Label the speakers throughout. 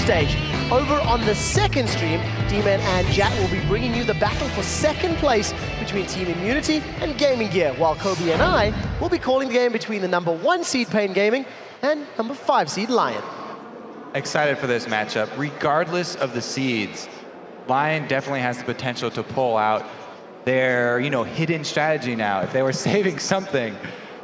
Speaker 1: stage. Over on the second stream, D-Man and Jack will be bringing you the battle for second place between Team Immunity and Gaming Gear, while Kobe and I will be calling the game between the number 1 seed Pain Gaming and number 5 seed Lion.
Speaker 2: Excited for this matchup. Regardless of the seeds, Lion definitely has the potential to pull out their, hidden strategy now. If they were saving something,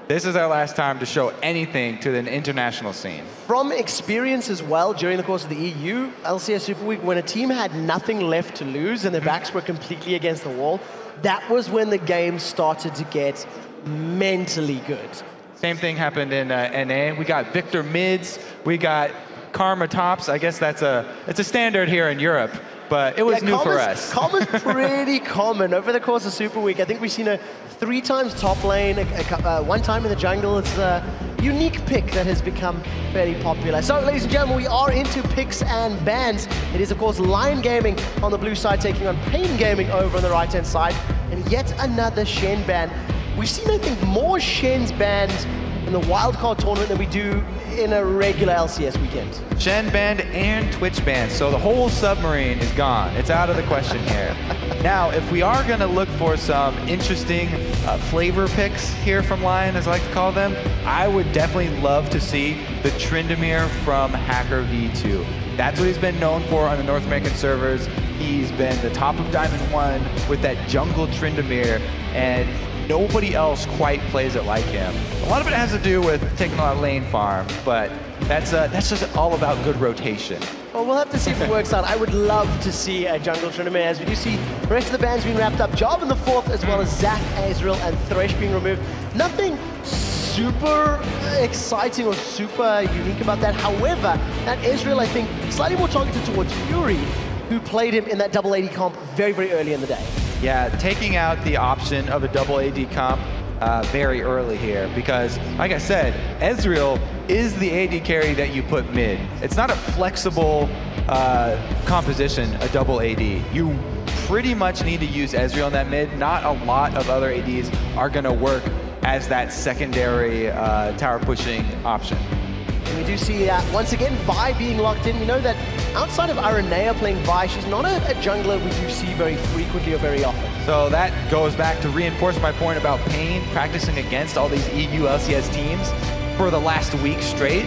Speaker 2: this is our last time to show anything to the international scene. From experience as well, during the course of the EU LCS Super Week, when a team had nothing left to lose and their backs were completely against the wall, that was when the game started to get mentally good. Same thing happened in NA. We got Victor mids, we got Karma tops. I guess it's a standard here in Europe, but it was new for us. Karma's pretty common over the course of Super Week. I think we've seen a 3 times top lane, 1 time in the jungle. It's a unique pick that has become fairly popular. So, ladies and gentlemen, we are into picks and bans. It is, of course, Lion Gaming on the blue side taking on Pain Gaming over on the right-hand side, and yet another Shen ban. We've seen, I think, more Shens banned in the wildcard tournament than we do in a regular LCS weekend. Shen banned and Twitch banned, so the whole submarine is gone. It's out of the question here. Now, if we are going to look for some interesting flavor picks here from Lion, as I like to call them, I would definitely love to see the Tryndamere from Hacker V2. That's what he's been known for on the North American servers. He's been the top of Diamond 1 with that jungle Tryndamere, and nobody else quite plays it like him. A lot of it has to do with taking a lot of lane farm, but that's just all about good rotation. Well, we'll have to see if it works out. I would love to see a jungle Tryndamere, as we do see the rest of the bans being wrapped up. Job in the 4th, as well as Zac, Ezreal, and Thresh being removed. Nothing super exciting or super unique about that. However, that Ezreal, I think, slightly more targeted towards Fury, who played him in that double AD comp very, very early in the day. Yeah, taking out the option of a double AD comp very early here, because, like I said, Ezreal is the AD carry that you put mid. It's not a flexible composition, a double AD. You pretty much need to use Ezreal in that mid. Not a lot of other ADs are going to work as that secondary tower pushing option. And we do see, once again, Vi being locked in. We know that outside of Aranea playing Vi, she's not a jungler we do see very frequently or very often. So that goes back to reinforce my point about Pain practicing against all these EU LCS teams for the last week straight.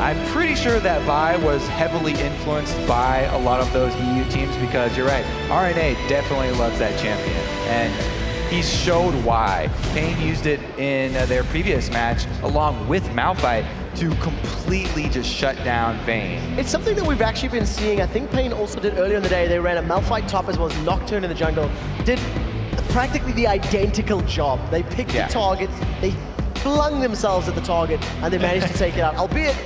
Speaker 2: I'm pretty sure that Vi was heavily influenced by a lot of those EU teams, because you're right, RNA definitely loves that champion. And he showed why. Pain used it in their previous match along with Malphite to completely just shut down Vayne. It's something that we've actually been seeing. I think Pain also did earlier in the day. They ran a Malphite top as well as Nocturne in the jungle. Did practically the identical job. They picked the target, they flung themselves at the target, and they managed to take it out. Albeit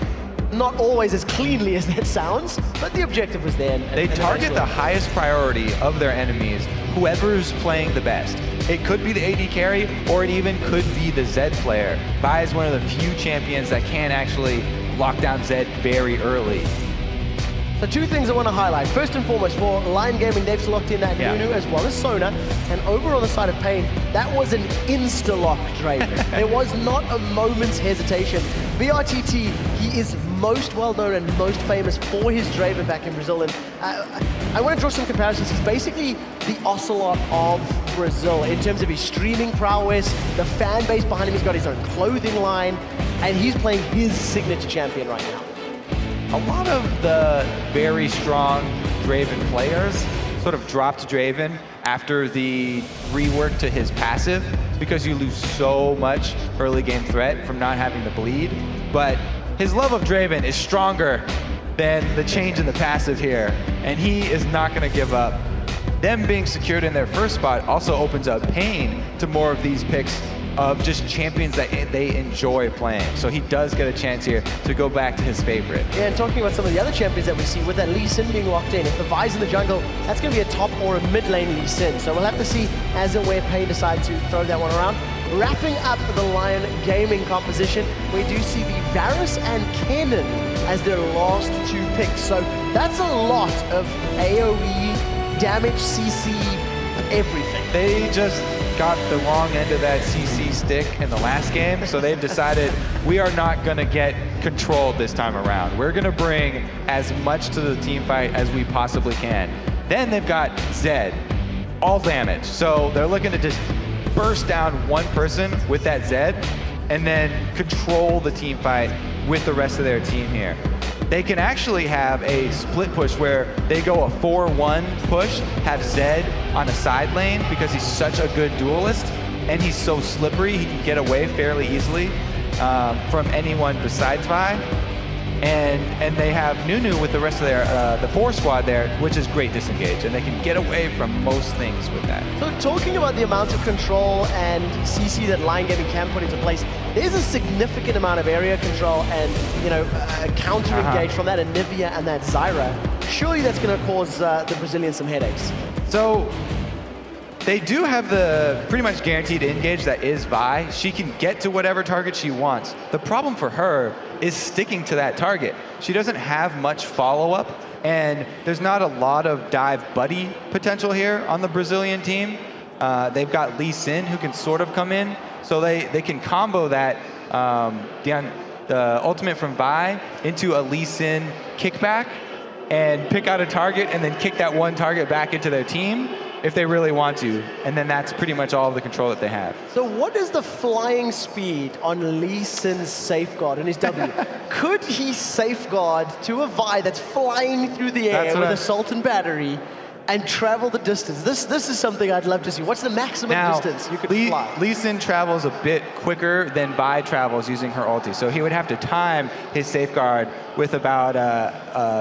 Speaker 2: not always as cleanly as that sounds, but the objective was there. They target the highest priority of their enemies, whoever's playing the best. It could be the AD carry, or it even could be the Zed player. Vi is one of the few champions that can actually lock down Zed very early. So 2 things I want to highlight. First and foremost, for Lion Gaming, they've locked in that Nunu as well as Sona. And over on the side of Pain, that was an insta-lock Draven. There was not a moment's hesitation. BRTT, he is most well-known and most famous for his Draven back in Brazil. And I want to draw some comparisons. He's basically the Ocelot of Brazil in terms of his streaming prowess, the fan base behind him. He's got his own clothing line, and he's playing his signature champion right now. A lot of the very strong Draven players sort of dropped Draven after the rework to his passive, because you lose so much early game threat from not having the bleed. But his love of Draven is stronger than the change in the passive here, and he is not going to give up. Them being secured in their first spot also opens up Pain to more of these picks of just champions that they enjoy playing. So he does get a chance here to go back to his favorite. Yeah, and talking about some of the other champions that we see, with that Lee Sin being locked in, if the Vi's in the jungle, that's going to be a top or a mid lane Lee Sin. So we'll have to see as and where Pain decides to throw that one around. Wrapping up the Lion Gaming composition, we do see the Varus and Kennen as their last 2 picks. So that's a lot of AoE, damage, CC, everything. They just got the wrong end of that CC stick in the last game, so they've decided we are not going to get controlled this time around. We're gonna bring as much to the team fight as we possibly can. Then they've got Zed, all damage. So they're looking to just burst down one person with that Zed and then control the team fight with the rest of their team here. They can actually have a split push where they go a 4-1 push, have Zed on a side lane because he's such a good duelist and he's so slippery, he can get away fairly easily from anyone besides Vi. And they have Nunu with the rest of their, the 4 squad there, which is great disengage, and they can get away from most things with that.
Speaker 1: So talking about the amount of control and CC that Lion Gaming can put into place, there's a significant amount of area control and, you know, counter engage from that Anivia and that Zyra. Surely that's going to cause the Brazilians some headaches.
Speaker 2: So they do have the pretty much guaranteed engage that is Vi. She can get to whatever target she wants. The problem for her is sticking to that target. She doesn't have much follow-up, and there's not a lot of dive buddy potential here on the Brazilian team. They've got Lee Sin who can sort of come in, so they can combo that the ultimate from Vi into a Lee Sin kickback and pick out a target and then kick that one target back into their team if they really want to, and then that's pretty much all of the control that they have.
Speaker 1: So what is the flying speed on Lee Sin's safeguard in his W? Could he safeguard to a Vi that's flying through the air with assault and battery and travel the distance? This is something I'd love to see. What's the maximum distance you could fly?
Speaker 2: Lee Sin travels a bit quicker than Vi travels using her ulti, so he would have to time his safeguard with about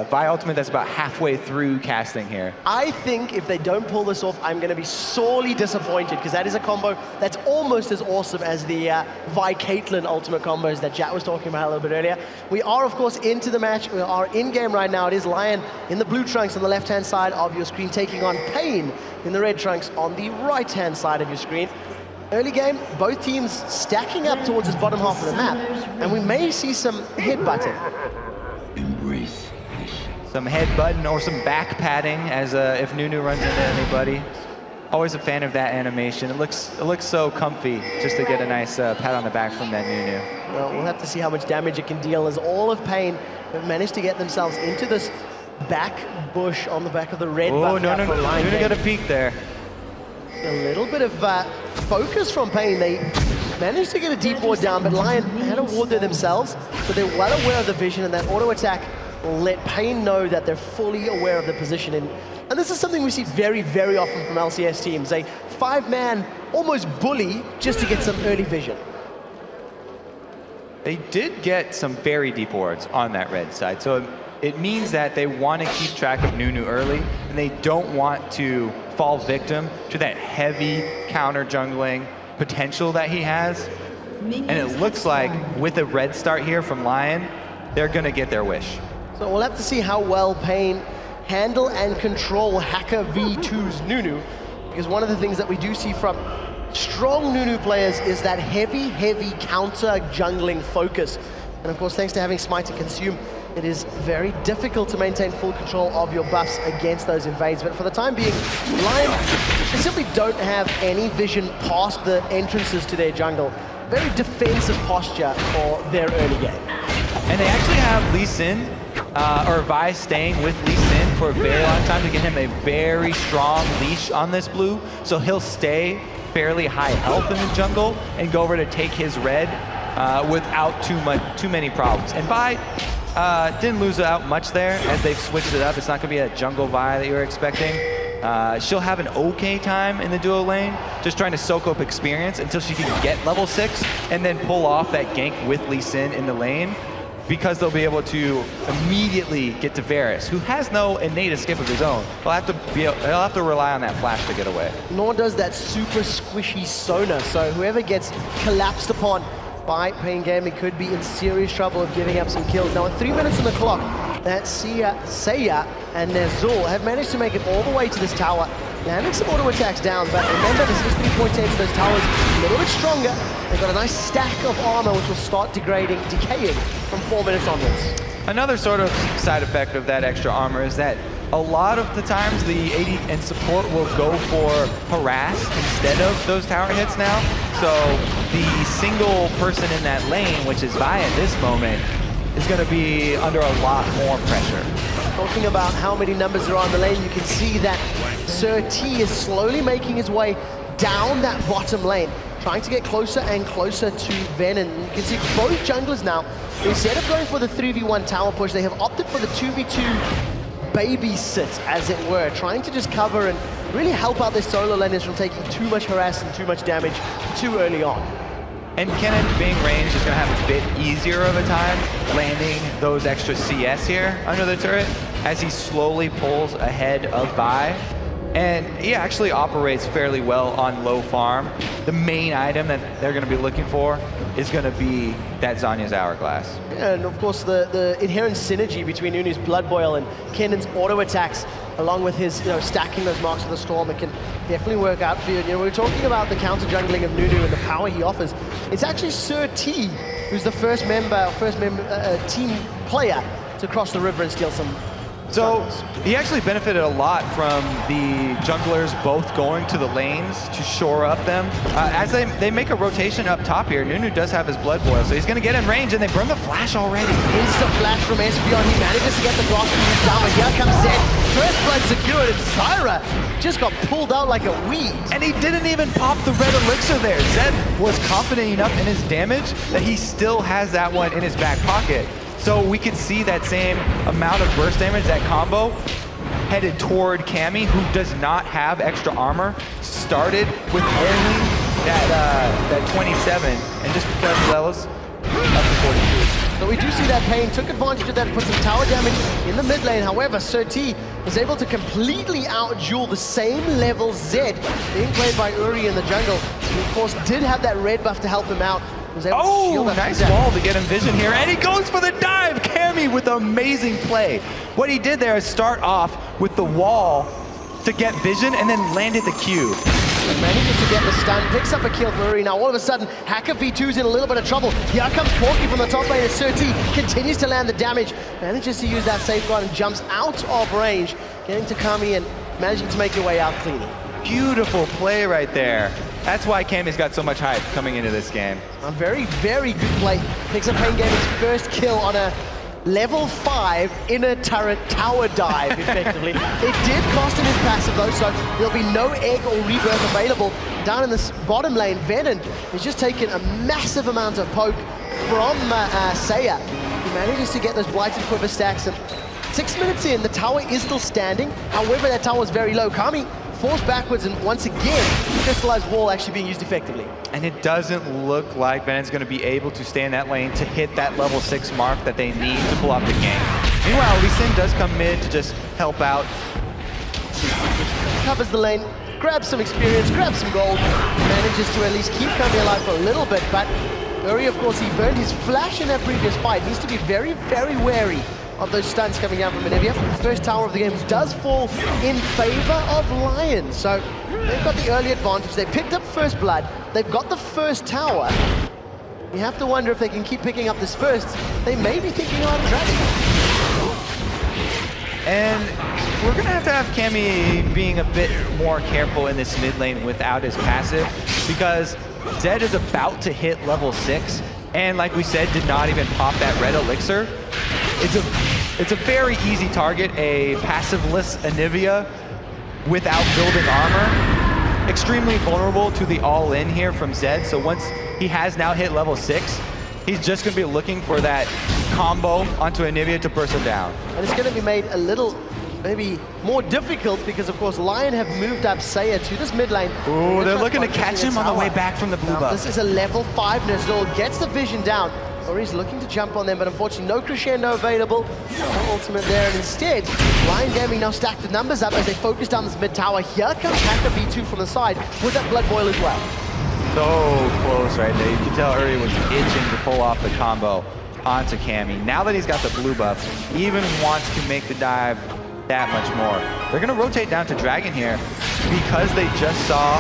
Speaker 2: Vi ultimate that's about halfway through casting here.
Speaker 1: I think if they don't pull this off, I'm going to be sorely disappointed, because that is a combo that's almost as awesome as the Vi Caitlyn ultimate combos that Jat was talking about a little bit earlier. We are, of course, into the match. We are in-game right now. It is Lion in the blue trunks on the left-hand side of your screen, taking on Pain in the red trunks on the right-hand side of your screen. Early game, both teams stacking up towards this bottom half of the map, and we may see some headbutting.
Speaker 2: Some headbutting or some back padding as if Nunu runs into anybody. Always a fan of that animation. It looks so comfy just to get a nice pat on the back from that Nunu.
Speaker 1: Well, we'll have to see how much damage it can deal, as all of Pain have managed to get themselves into this back bush on the back of the red buff.
Speaker 2: Oh, Nunu got a peek there.
Speaker 1: A little bit of focus from Pain. They managed to get a deep ward down, but Lion had a ward there themselves, so they're well aware of the vision, and that auto attack will let Pain know that they're fully aware of the positioning. And this is something we see very, very often from LCS teams. A 5-man almost bully just to get some early vision.
Speaker 2: They did get some very deep wards on that red side, so it means that they want to keep track of Nunu early, and they don't want to fall victim to that heavy counter jungling potential that he has. And it looks like with a red start here from Lion, they're going to get their wish.
Speaker 1: So we'll have to see how well Pain handle and control Hacker V2's Nunu, because one of the things that we do see from strong Nunu players is that heavy counter jungling focus. And of course, thanks to having Smite and Consume, it is very difficult to maintain full control of your buffs against those invades. But for the time being, Lion, they simply don't have any vision past the entrances to their jungle. Very defensive posture for their early game.
Speaker 2: And they actually have Lee Sin, or Vi staying with Lee Sin for a very long time to get him a very strong leash on this blue. So he'll stay fairly high health in the jungle and go over to take his red without too many problems. And Vi didn't lose out much there as they've switched it up. It's not going to be a jungle Vi that you were expecting. She'll have an okay time in the duo lane, just trying to soak up experience until she can get level 6 and then pull off that gank with Lee Sin in the lane, because they'll be able to immediately get to Varus, who has no innate escape of his own. They'll have to rely on that flash to get away.
Speaker 1: Nor does that super squishy Sona, so whoever gets collapsed upon by Pain Gaming could be in serious trouble of giving up some kills. Now, with 3 minutes on the clock, that Seiya and Nezul have managed to make it all the way to this tower, landing some auto attacks down, but remember, this is 3.8, so those towers a little bit stronger. They've got a nice stack of armor, which will start decaying from 4 minutes onwards.
Speaker 2: Another sort of side effect of that extra armor is that a lot of the times the AD and support will go for harass instead of those tower hits now. So the single person in that lane, which is Vi at this moment, is going to be under a lot more pressure.
Speaker 1: Talking about how many numbers there are on the lane, you can see that Sir T is slowly making his way down that bottom lane, trying to get closer and closer to Venom. You can see both junglers now, instead of going for the 3v1 tower push, they have opted for the 2v2 babysit, as it were, trying to just cover and really help out their solo laners from taking too much harass and too much damage too early on.
Speaker 2: And Kennen being ranged is going to have a bit easier of a time landing those extra CS here under the turret as he slowly pulls ahead of Bai. And he actually operates fairly well on low farm. The main item that they're going to be looking for is going to be that Zhonya's Hourglass.
Speaker 1: Yeah, and of course the inherent synergy between Nunu's Blood Boil and Kennen's auto attacks, along with his stacking those marks of the storm, it can definitely work out for you. We're talking about the counter jungling of Nunu and the power he offers. It's actually Sir T who's the first team player to cross the river and steal some.
Speaker 2: So he actually benefited a lot from the junglers both going to the lanes to shore up them. As they make a rotation up top here, Nunu does have his Blood Boil, so he's going to get in range, and they burn the flash already.
Speaker 1: Instant flash from Espeon. He manages to get the blast down, but here comes Zed. First blood secured, and Zyra just got pulled out like a weed.
Speaker 2: And he didn't even pop the red elixir there. Zed was confident enough in his damage that he still has that one in his back pocket. So we could see that same amount of burst damage, that combo, headed toward Cammy, who does not have extra armor, started with only that 27, and just does levels up to 42.
Speaker 1: So we do see that Pain took advantage of that and put some tower damage in the mid lane. However, Sir T was able to completely out-duel the same level Zed being played by Uri in the jungle. He, of course, did have that red buff to help him out.
Speaker 2: Oh, nice wall to get him vision here, and he goes for the dive! Cammy with amazing play. What he did there is start off with the wall to get vision and then landed the Q.
Speaker 1: He manages to get the stun, picks up a kill for Uri. Now all of a sudden, Hacker V2's in a little bit of trouble. Here comes Porky from the top lane as Sir T continues to land the damage, manages to use that safeguard and jumps out of range, getting to Kami and managing to make your way out cleanly.
Speaker 2: Beautiful play right there. That's why Cammy's got so much hype coming into this game.
Speaker 1: A very, very good play. Picks up Pain Gaming's first kill on a level 5 inner turret tower dive, effectively. It did cost him his passive though, so there'll be no egg or rebirth available. Down in the bottom lane, Venom is just taking a massive amount of poke from Saya. He manages to get those Blighted Quiver stacks, and 6 minutes in, the tower is still standing. However, that tower is very low. Kami falls backwards, and once again, crystallized wall actually being used effectively.
Speaker 2: And it doesn't look like Venom's going to be able to stay in that lane to hit that level 6 mark that they need to pull off the game. Meanwhile, Lee Sin does come mid to just help out.
Speaker 1: Covers the lane, grabs some experience, grabs some gold, manages to at least keep Kami alive for a little bit, but Uri, of course, he burned his flash in that previous fight. Needs to be very, very wary of those stuns coming down from Anivia. The first tower of the game does fall in favor of Lion. So they've got the early advantage. They picked up first blood. They've got the first tower. You have to wonder if they can keep picking up this first. They may be thinking about a dragon.
Speaker 2: And we're going to have Cammy being a bit more careful in this mid lane without his passive, because Zed is about to hit level 6, and like we said, did not even pop that red elixir. It's a very easy target, a passiveless Anivia without building armor. Extremely vulnerable to the all-in here from Zed, so once he has now hit level 6, he's just going to be looking for that combo onto Anivia to burst him down.
Speaker 1: And it's going to be made a little, maybe more difficult because, of course, Lion have moved up Saya to this mid lane.
Speaker 2: Ooh, they're looking to catch him on the way back from the blue buff.
Speaker 1: This is a level 5 Nazul, gets the vision down. Or he's looking to jump on them, but unfortunately no crescendo available. No ultimate there, and instead, Lion Gaming now stacked the numbers up as they focus down this mid tower. Here comes Hacker V2 from the side with that Blood Boil as well.
Speaker 2: So close right there. You can tell Uri was itching to pull off the combo onto Cammy. Now that he's got the blue buff, he even wants to make the dive that much more. They're going to rotate down to Dragon here because they just saw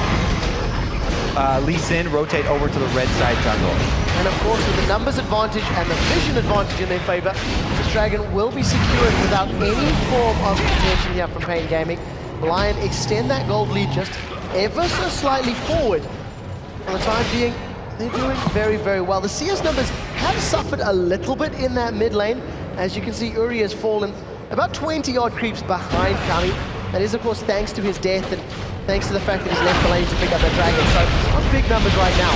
Speaker 2: Lee Sin rotate over to the red side jungle.
Speaker 1: And of course, with the numbers advantage and the vision advantage in their favor, this Dragon will be secured without any form of contention here from Pain Gaming. Lion extend that gold lead just ever so slightly forward. For the time being, they're doing very, very well. The CS numbers have suffered a little bit in that mid lane. As you can see, Uri has fallen about 20 odd creeps behind Kami. That is, of course, thanks to his death and thanks to the fact that he's left the lane to pick up that dragon. So, on big numbers right now.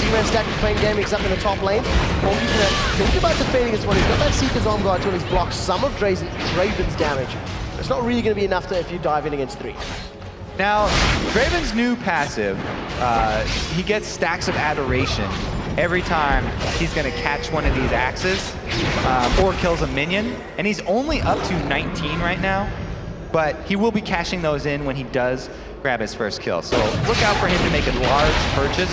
Speaker 1: D-Man stacking Pain Gaming's up in the top lane. Porky's gonna think about defending this one. He's got that Seeker's Arm Guard to at least block some of Draven's damage. It's not really gonna be enough if you dive in against 3.
Speaker 2: Now, Draven's new passive, he gets stacks of adoration every time he's going to catch one of these axes or kills a minion. And he's only up to 19 right now, but he will be cashing those in when he does grab his first kill. So look out for him to make a large purchase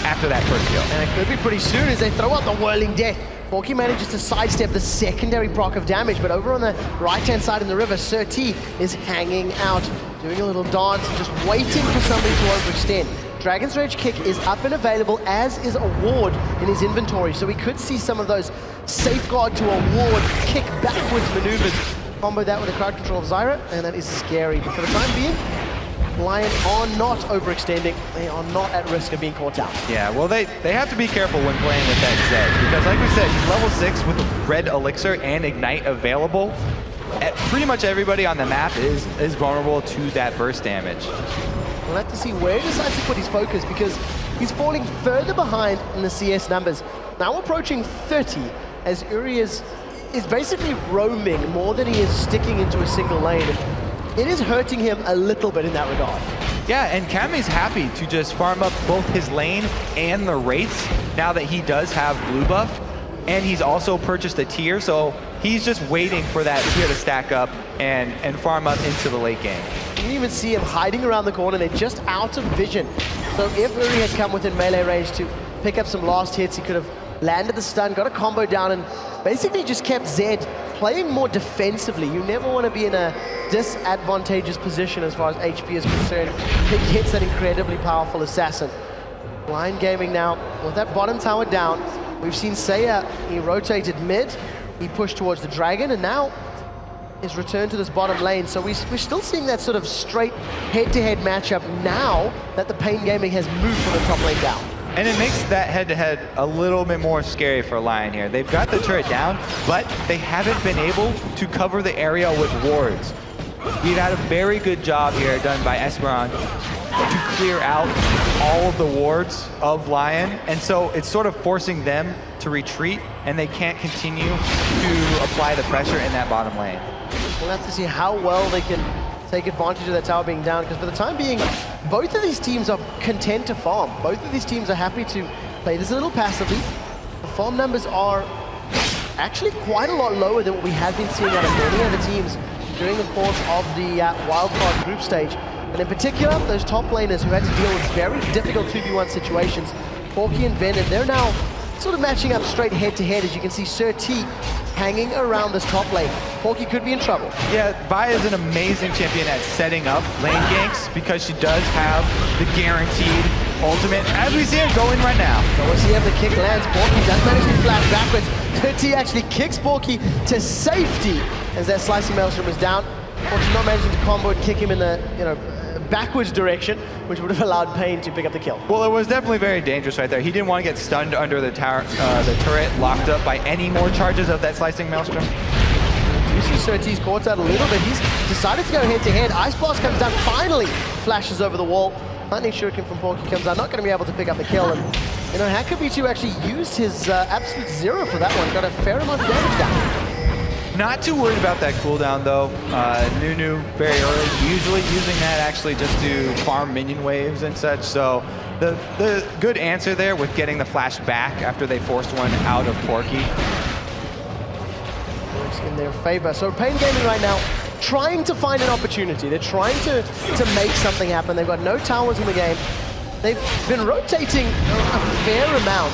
Speaker 2: after that first kill.
Speaker 1: And it could be pretty soon as they throw out the Whirling Death. Porky manages to sidestep the secondary proc of damage, but over on the right-hand side in the river, Sir T is hanging out, doing a little dance, just waiting for somebody to overextend. Dragon's Rage kick is up and available, as is a ward in his inventory, so we could see some of those safeguard to a ward kick backwards maneuvers. Combo that with a crowd control of Zyra, and that is scary. But for the time being, Lion are not overextending. They are not at risk of being caught out.
Speaker 2: Yeah, well, they have to be careful when playing with that Zed, because like we said, he's level 6 with red elixir and ignite available. Pretty much everybody on the map is vulnerable to that burst damage.
Speaker 1: We'll have to see where he decides to put his focus, because he's falling further behind in the CS numbers. Now approaching 30, as Uri is basically roaming more than he is sticking into a single lane. It is hurting him a little bit in that regard.
Speaker 2: Yeah, and Kami's happy to just farm up both his lane and the Wraiths now that he does have blue buff. And he's also purchased a tier, so he's just waiting for that tier to stack up and farm up into the late game.
Speaker 1: You can even see him hiding around the corner. They're just out of vision. So if Uri had come within melee range to pick up some last hits, he could have landed the stun, got a combo down, and basically just kept Zed playing more defensively. You never want to be in a disadvantageous position as far as HP is concerned. He hits that incredibly powerful assassin. Blind Gaming now with that bottom tower down. We've seen Seiya, he rotated mid, he pushed towards the dragon, and now is returned to this bottom lane. So we're still seeing that sort of straight head-to-head matchup now that the Pain Gaming has moved from the top lane down.
Speaker 2: And it makes that head-to-head a little bit more scary for Lion here. They've got the turret down, but they haven't been able to cover the area with wards. We've had a very good job here done by Esperon to clear out all of the wards of Lion, and so it's sort of forcing them to retreat, and they can't continue to apply the pressure in that bottom lane.
Speaker 1: We'll have to see how well they can take advantage of that tower being down, because for the time being, both of these teams are content to farm. Both of these teams are happy to play this a little passively. The farm numbers are actually quite a lot lower than what we have been seeing out of many other teams during the course of the wildcard group stage. And in particular, those top laners who had to deal with very difficult 2v1 situations, Porky and Ben, and they're now sort of matching up straight head-to-head. As you can see, Sir T hanging around this top lane. Porky could be in trouble. Yeah,
Speaker 2: Vi is an amazing champion at setting up lane ganks because she does have the guaranteed ultimate, as we see her going right now.
Speaker 1: So we'll see if the kick lands. Porky does manage to flash backwards. Sir T actually kicks Porky to safety as that slicing maelstrom is down. Porky not managing to combo and kick him in the, backwards direction, which would have allowed Pain to pick up the kill.
Speaker 2: Well, it was definitely very dangerous right there. He didn't want to get stunned under the tower, the turret, locked up by any more charges of that slicing maelstrom.
Speaker 1: You see Sir T's caught out a little bit. He's decided to go head-to-head. Ice Blast comes down, finally flashes over the wall. Lightning Shuriken from Porky comes out, not going to be able to pick up the kill. And, Hakabitu actually used his absolute zero for that one. Got a fair amount of damage down.
Speaker 2: Not too worried about that cooldown though. Nunu very early, usually using that actually just to farm minion waves and such. So the good answer there with getting the flash back after they forced one out of Porky.
Speaker 1: Works in their favor. So Pain Gaming right now trying to find an opportunity. They're trying to make something happen. They've got no towers in the game. They've been rotating a fair amount.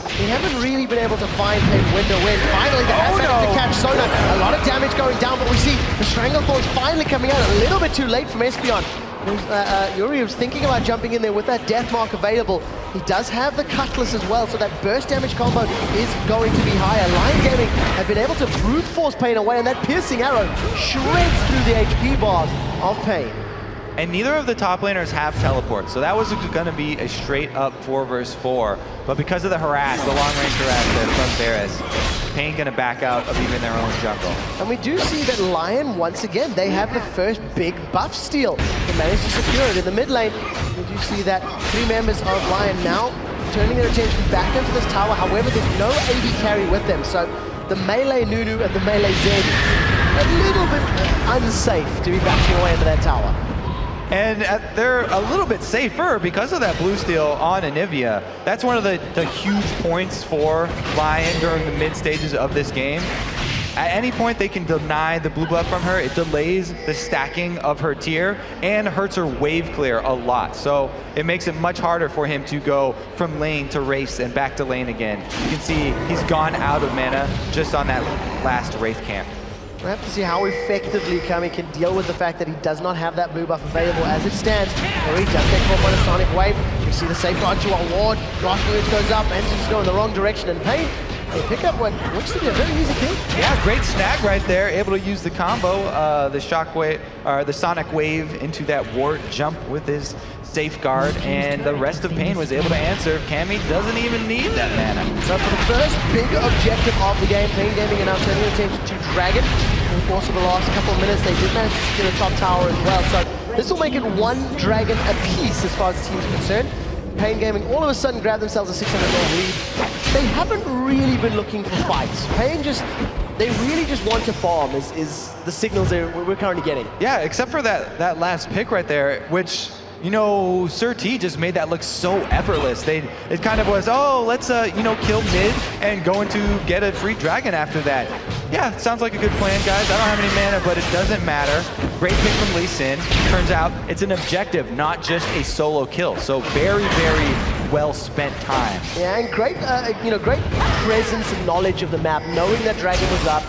Speaker 1: They haven't really been able to find a window win. Finally, they have managed to catch Sona. A lot of damage going down, but we see the Stranglethorns finally coming out a little bit too late from Espion. Uri was thinking about jumping in there with that death mark available. He does have the Cutlass as well, so that burst damage combo is going to be higher. Lion Gaming have been able to brute force Pain away, and that piercing arrow shreds through the HP bars of Pain.
Speaker 2: and neither of the top laners have teleports, so that was going to be a straight up 4 versus 4. But because of the harass, the long range harass there from Varus, Pain going to back out of even their own jungle.
Speaker 1: And we do see that Lion, once again, they have the first big buff steal. They managed to secure it in the mid lane. We do see that 3 members of Lion now turning their attention back into this tower. However, there's no AD carry with them, so the melee Nunu and the melee Zed, a little bit unsafe to be backing away into that tower.
Speaker 2: And they're a little bit safer because of that blue steal on Anivia. That's one of the huge points for Lion during the mid stages of this game. At any point they can deny the blue buff from her, it delays the stacking of her tier and hurts her wave clear a lot. So it makes it much harder for him to go from lane to race and back to lane again. You can see he's gone out of mana just on that last Wraith camp.
Speaker 1: We'll have to see how effectively Kami can deal with the fact that he does not have that blue buff available as it stands. He does get caught by the Sonic Wave. We see the safeguard to our ward. Blast Wave goes up, and just go in the wrong direction, and Pain, they pick up what looks to be a very easy kill.
Speaker 2: Yeah, great snag right there. Able to use the combo, the shockwave, or the Sonic Wave into that ward jump with his safeguard, and the rest of Pain was able to answer. Cammy doesn't even need that mana.
Speaker 1: So for the first big objective of the game, Pain Gaming are now turning their attention to Dragon. In the course of the last couple of minutes, they did manage to secure the top tower as well. So this will make it 1 Dragon apiece as far as the team's concerned. Pain Gaming all of a sudden grabbed themselves a 600 gold lead. They haven't really been looking for fights. Pain they really just want to farm is the signals we're currently getting.
Speaker 2: Yeah, except for that last pick right there, which, you know, Sir T just made that look so effortless. It kind of was, oh, let's, you know, kill mid and going to get a free dragon after that. Yeah, sounds like a good plan, guys. I don't have any mana, but it doesn't matter. Great pick from Lee Sin. Turns out it's an objective, not just a solo kill. So very, very well spent time.
Speaker 1: Yeah, and great, you know, great presence and knowledge of the map, knowing that Dragon was up,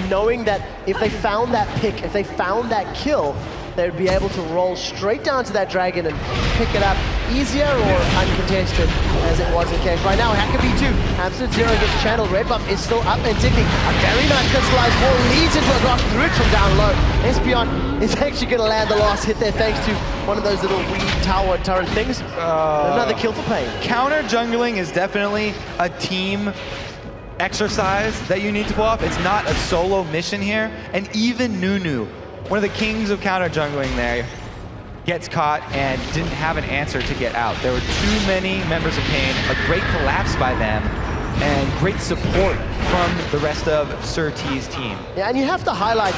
Speaker 1: knowing that if they found that pick, if they found that kill, they'd be able to roll straight down to that Dragon and pick it up easier or uncontested as it was the case. Right now, Hacker V2, Absolute Zero gets channeled, red buff is still up and ticking. A very nice crystallized wall leads into a grasp through it from down low. Espion is actually going to land the last hit there thanks to one of those little weed tower turret things. Another kill for Pain.
Speaker 2: Counter jungling is definitely a team exercise that you need to pull off. It's not a solo mission here. And even Nunu, one of the kings of counter jungling there, gets caught and didn't have an answer to get out. There were too many members of Pain, a great collapse by them, and great support from the rest of Sir T's team.
Speaker 1: Yeah, and you have to highlight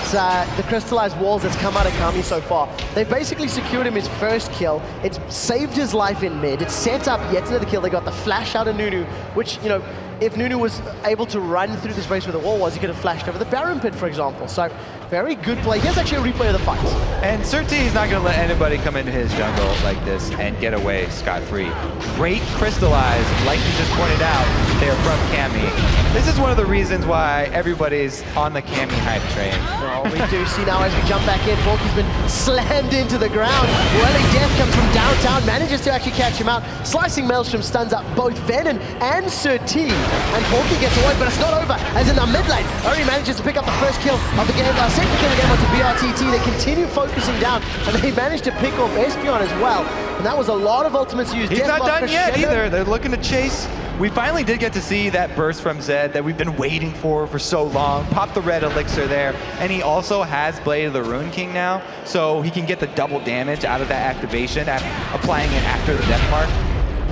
Speaker 1: the crystallized walls that's come out of Kami so far. They've basically secured him his first kill. It's saved his life in mid. It's set up yet another kill. They got the flash out of Nunu, which, you know, if Nunu was able to run through the space where the wall was, he could have flashed over the Baron Pit, for example. So, very good play. Here's actually a replay of the fight.
Speaker 2: And Sir T is not going to let anybody come into his jungle like this and get away scot-free. Great crystallize, like you just pointed out, there from Cammy. This is one of the reasons why everybody's on the Cammy hype train.
Speaker 1: Well, we do see now as we jump back in, Borky's been slammed into the ground. Welly Death comes from downtown, manages to actually catch him out. Slicing Maelstrom stuns up both Venom and Sir T. And Borky gets away, but it's not over, as in the mid lane, Ori manages to pick up the first kill of the game, second kill again onto BRTT. They continue focusing down, and they managed to pick off Espion as well. And that was a lot of ultimates used.
Speaker 2: He's not done yet either. They're looking to chase. We finally did get to see that burst from Zed that we've been waiting for so long. Pop the red elixir there, and he also has Blade of the Rune King now, so he can get the double damage out of that activation, applying it after the death mark.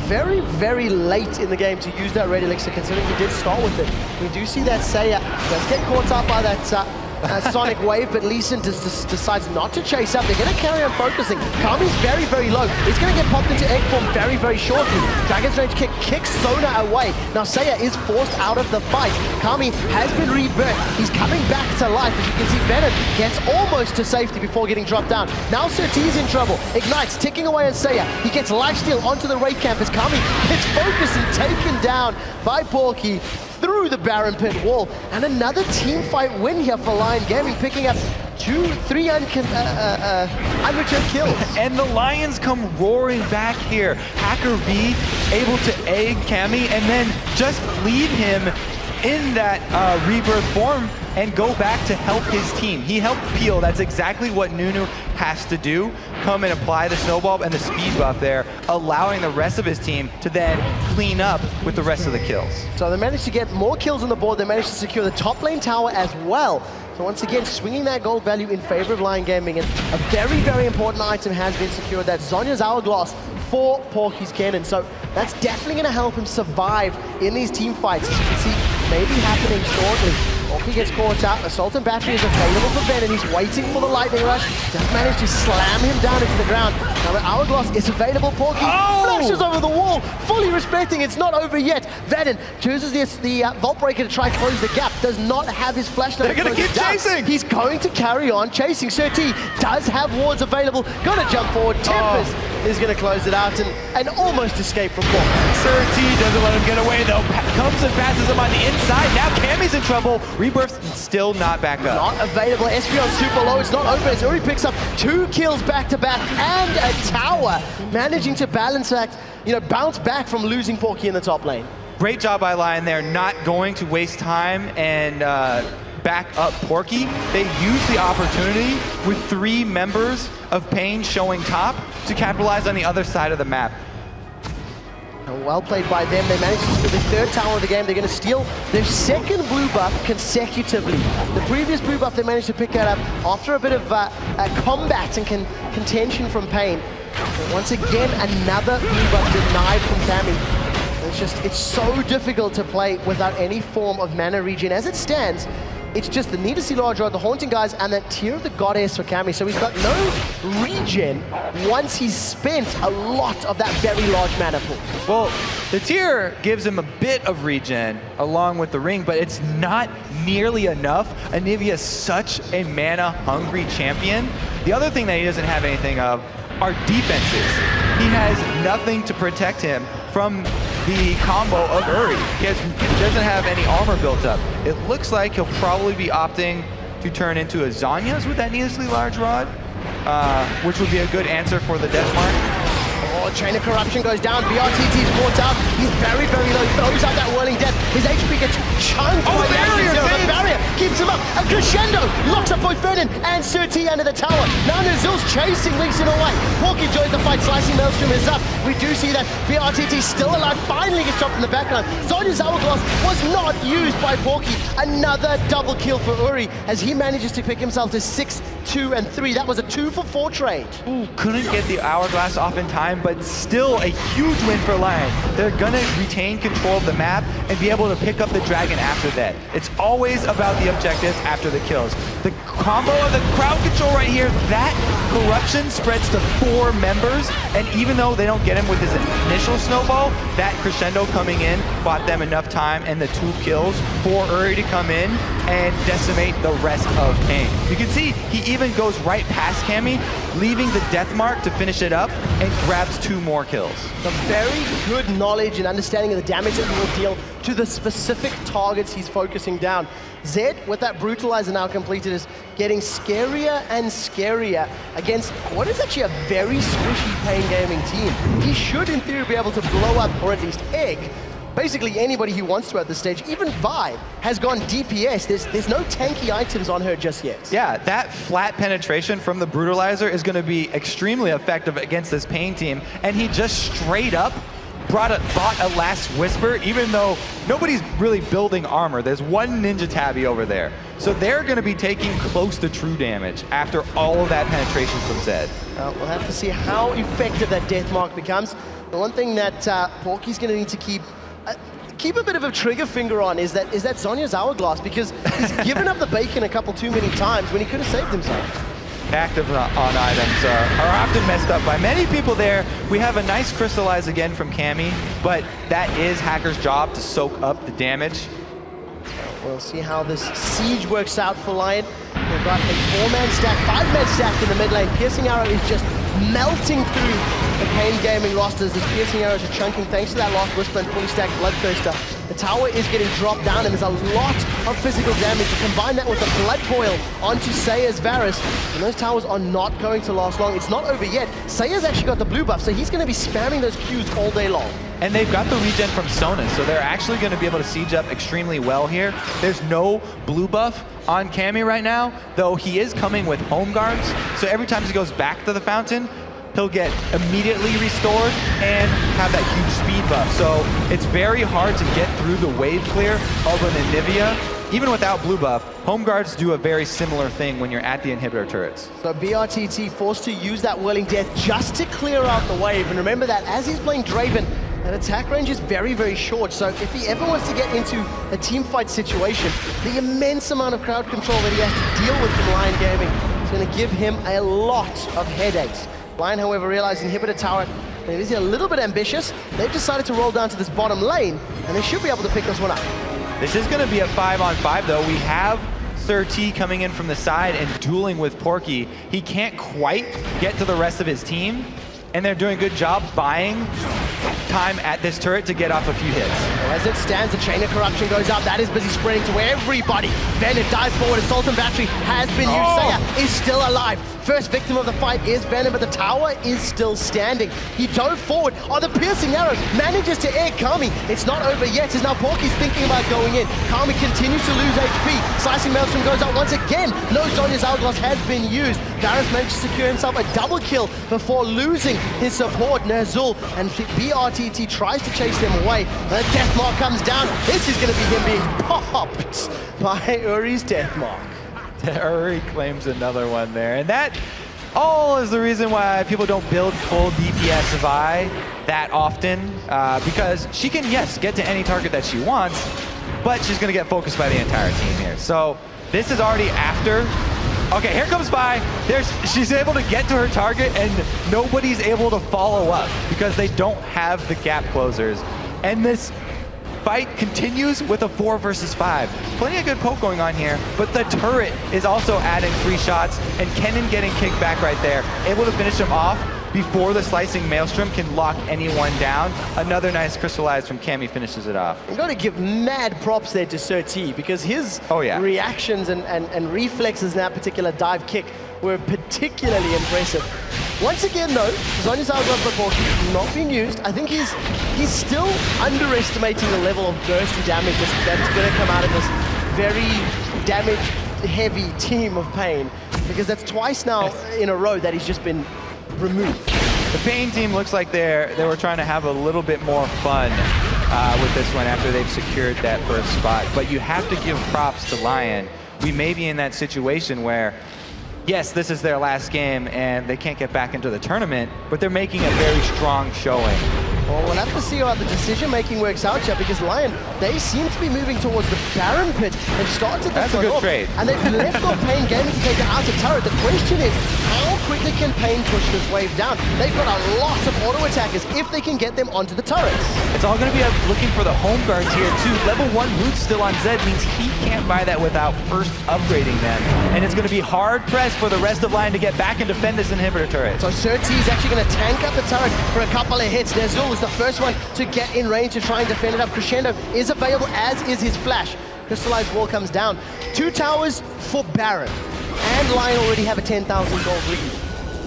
Speaker 1: Very, very late in the game to use that red elixir, considering he did start with it. We do see that Seiya does get caught up by that Sonic Wave, but Lee Sin decides not to chase up. They're going to carry on focusing. Kami's very, very low. He's going to get popped into egg form very, very shortly. Dragon's Rage kick kicks Sona away. Now Seiya is forced out of the fight. Kami has been rebirthed. He's coming back to life. As you can see, Venom gets almost to safety before getting dropped down. Now Sir T's in trouble. Ignites, ticking away on Seiya. He gets lifesteal onto the Wraith camp as Kami gets focused and taken down by Porky through the Baron Pit wall. And another team fight win here for Lion Gaming, picking up 2-3 unreturned kills.
Speaker 2: And the Lions come roaring back here. Hacker V able to egg Cammy and then just lead him in that rebirth form and go back to help his team. He helped Peel. That's exactly what Nunu has to do. Come and apply the snowball and the speed buff there, allowing the rest of his team to then clean up with the rest of the kills.
Speaker 1: So they managed to get more kills on the board. They managed to secure the top lane tower as well. So once again, swinging that gold value in favor of Lion Gaming, and a very, very important item has been secured. That's Zhonya's Hourglass for Porky's Cannon. So that's definitely going to help him survive in these team fights, as you can see maybe happening shortly. Porky gets caught out. Assault and Battery is available for Ben, and he's waiting for the Lightning Rush. Just managed to slam him down into the ground. Now the Hourglass is available. Porky flashes over the wall, fully respecting it's not over yet. Venom chooses the Vault Breaker to try close the gap. Does not have his flashlight.
Speaker 2: They're going to keep chasing.
Speaker 1: He's going to carry on chasing. Sir T does have wards available. Gonna jump forward. Tempest is going to close it out and almost escape from Porky.
Speaker 2: Sir T doesn't let him get away though. Comes and passes him on the inside. Now Cammy's in trouble. Rebirth's still not back up.
Speaker 1: Not available. Espeon super low. It's not over. It's already picks up 2 kills back to back and a tower, managing to bounce back from losing Porky in the top lane.
Speaker 2: Great job by Lion there, not going to waste time and back up Porky. They used the opportunity with 3 members of Pain showing top to capitalize on the other side of the map.
Speaker 1: Well played by them. They managed to steal the 3rd tower of the game. They're going to steal their 2nd blue buff consecutively. The previous blue buff they managed to pick that up after a bit of combat and contention from Pain. But once again, another blue buff denied from Cammy. It's so difficult to play without any form of mana regen. As it stands, it's just the Need-to-See Large Rod, the Haunting Guys, and that Tear of the Goddess for Cammy. So he's got no regen once he's spent a lot of that very large mana pool.
Speaker 2: Well, the Tear gives him a bit of regen along with the ring, but it's not nearly enough. Anivia's such a mana-hungry champion. The other thing that he doesn't have anything of are defenses. He has nothing to protect him from the combo of Uri. He doesn't have any armor built up. It looks like he'll probably be opting to turn into a Zhonya's with that needlessly large rod, which would be a good answer for the Death Mark.
Speaker 1: Oh, Chain of Corruption goes down. BRTT's caught out. He's very, very low. Throws out that Whirling Death. His HP gets chunked by the
Speaker 2: barrier!
Speaker 1: The barrier keeps him up. A crescendo locks up both Vernon and Sir T under the tower. Now Nazil's chasing, leaks him away. Porky joins the fight. Slicing Maelstrom is up. We do see that BRTT still alive. Finally gets dropped in the background. Zhonya's Hourglass was not used by Porky. Another double kill for Uri as he manages to pick himself to 6, 2, and 3. That was a 2-for-4 trade.
Speaker 2: Ooh, couldn't get the Hourglass off in time, but still a huge win for Lion. They're gonna retain control of the map and be able to pick up the dragon after that. It's always about the objectives after the kills. The combo of the crowd control right here, that corruption spreads to 4 members, and even though they don't get him with his initial snowball, that crescendo coming in bought them enough time and the 2 kills for Uri to come in and decimate the rest of Pain. You can see he even goes right past Cammy, leaving the death mark to finish it up and grabs 2 more kills.
Speaker 1: The very good knowledge and understanding of the damage that he will deal to the specific targets he's focusing down. Zed, with that Brutalizer now completed, is getting scarier and scarier against what is actually a very squishy Pain Gaming team. He should, in theory, be able to blow up, or at least egg, basically anybody he wants to at this stage. Even Vi has gone DPS. There's no tanky items on her just yet.
Speaker 2: Yeah, that flat penetration from the Brutalizer is going to be extremely effective against this Pain team, and he just straight up bought a Last Whisper, even though nobody's really building armor. There's 1 Ninja Tabby over there. So they're going to be taking close to true damage after all of that penetration from Zed.
Speaker 1: We'll have to see how effective that death mark becomes. The one thing that Porky's going to need to keep a bit of a trigger finger on is that Zhonya's Hourglass, because he's given up the bacon a couple too many times when he could have saved himself.
Speaker 2: Active on items are often messed up by many people there. We have a nice Crystallize again from Cammy, but that is Hacker's job to soak up the damage.
Speaker 1: We'll see how this siege works out for Lion. They've got a 4-man stack, 5-man stack in the mid lane. Piercing Arrow is just melting through the Pain Gaming rosters. This Piercing Arrows are chunking thanks to that Last Whisper and fully stacked Bloodthirster. The tower is getting dropped down, and there's a lot of physical damage. You combine that with the Blood Boil onto Saya's Varus, and those towers are not going to last long. It's not over yet. Saya's actually got the blue buff, so he's going to be spamming those Qs all day long.
Speaker 2: And they've got the regen from Sona, so they're actually going to be able to siege up extremely well here. There's no blue buff on Cammy right now, though he is coming with home guards. So every time he goes back to the fountain, he'll get immediately restored and have that huge speed buff. So it's very hard to get through the wave clear of an Anivia. Even without blue buff, home guards do a very similar thing when you're at the inhibitor turrets.
Speaker 1: So BRTT forced to use that Whirling Death just to clear out the wave. And remember that as he's playing Draven, that attack range is very, very short. So if he ever wants to get into a team fight situation, the immense amount of crowd control that he has to deal with from Lion Gaming is going to give him a lot of headaches. Lion, however, realized inhibitor tower is a little bit ambitious. They've decided to roll down to this bottom lane, and they should be able to pick this one up.
Speaker 2: This is going to be a 5-on-5, though. We have Sir T coming in from the side and dueling with Porky. He can't quite get to the rest of his team, and they're doing a good job buying time at this turret to get off a few hits.
Speaker 1: Well, as it stands, the chain of corruption goes up. That is busy spreading to everybody. Bennett dives forward. Assault and battery has been used. Saya is still alive. First victim of the fight is Bennett, but the tower is still standing. He dove forward. Oh, the piercing arrow manages to air Kami. It's not over yet, as now Porky's thinking about going in. Kami continues to lose HP. Slicing Maelstrom goes out once again. No Zhonya's Hourglass has been used. Varus managed to secure himself a double kill before losing his support, Ner'zhul, and BRTT tries to chase them away. The Deathmark comes down. This is going to be him being popped by Uri's Deathmark.
Speaker 2: Uri claims another one there, and that all is the reason why people don't build full DPS of Vi that often, because she can, yes, get to any target that she wants, but she's going to get focused by the entire team here. So this is already after. Okay, here comes Vi. She's able to get to her target, and nobody's able to follow up because they don't have the gap closers. And this fight continues with a 4 versus 5. Plenty of good poke going on here, but the turret is also adding free shots, and Kennen getting kicked back right there, able to finish him off before the slicing Maelstrom can lock anyone down. Another nice crystallize from Cammy finishes it off.
Speaker 1: I'm going to give mad props there to Sir T, because his reactions and reflexes in that particular dive kick were particularly impressive. Once again, though, Zhonya's Hourglass precaution not being used. I think he's still underestimating the level of burst and damage that's going to come out of this very damage-heavy team of Pain, because that's twice now in a row that he's just been removed.
Speaker 2: The Pain team looks like they were trying to have a little bit more fun with this one after they've secured that first spot. But you have to give props to Lion. We may be in that situation where, yes, this is their last game and they can't get back into the tournament, but they're making a very strong showing.
Speaker 1: Well, we'll have to see how the decision-making works out here, because Lion, they seem to be moving towards the Baron pit. They've started
Speaker 2: That's a good trade.
Speaker 1: And they've been left on Pain Gaming to take it out of turret. The question is, how quickly can Pain push this wave down? They've got a lot of auto attackers if they can get them onto the turrets.
Speaker 2: It's all going to be looking for the home guards here too. Level 1 boots still on Zed means he can't buy that without first upgrading them. And it's going to be hard pressed for the rest of Lion to get back and defend this inhibitor turret.
Speaker 1: So Sir T is actually going to tank up the turret for a couple of hits. Ner'zhul is the first one to get in range to try and defend it up. Crescendo is available, as is his flash. Crystallized Wall comes down. 2 towers for Baron. And Lion already have a 10,000 gold lead.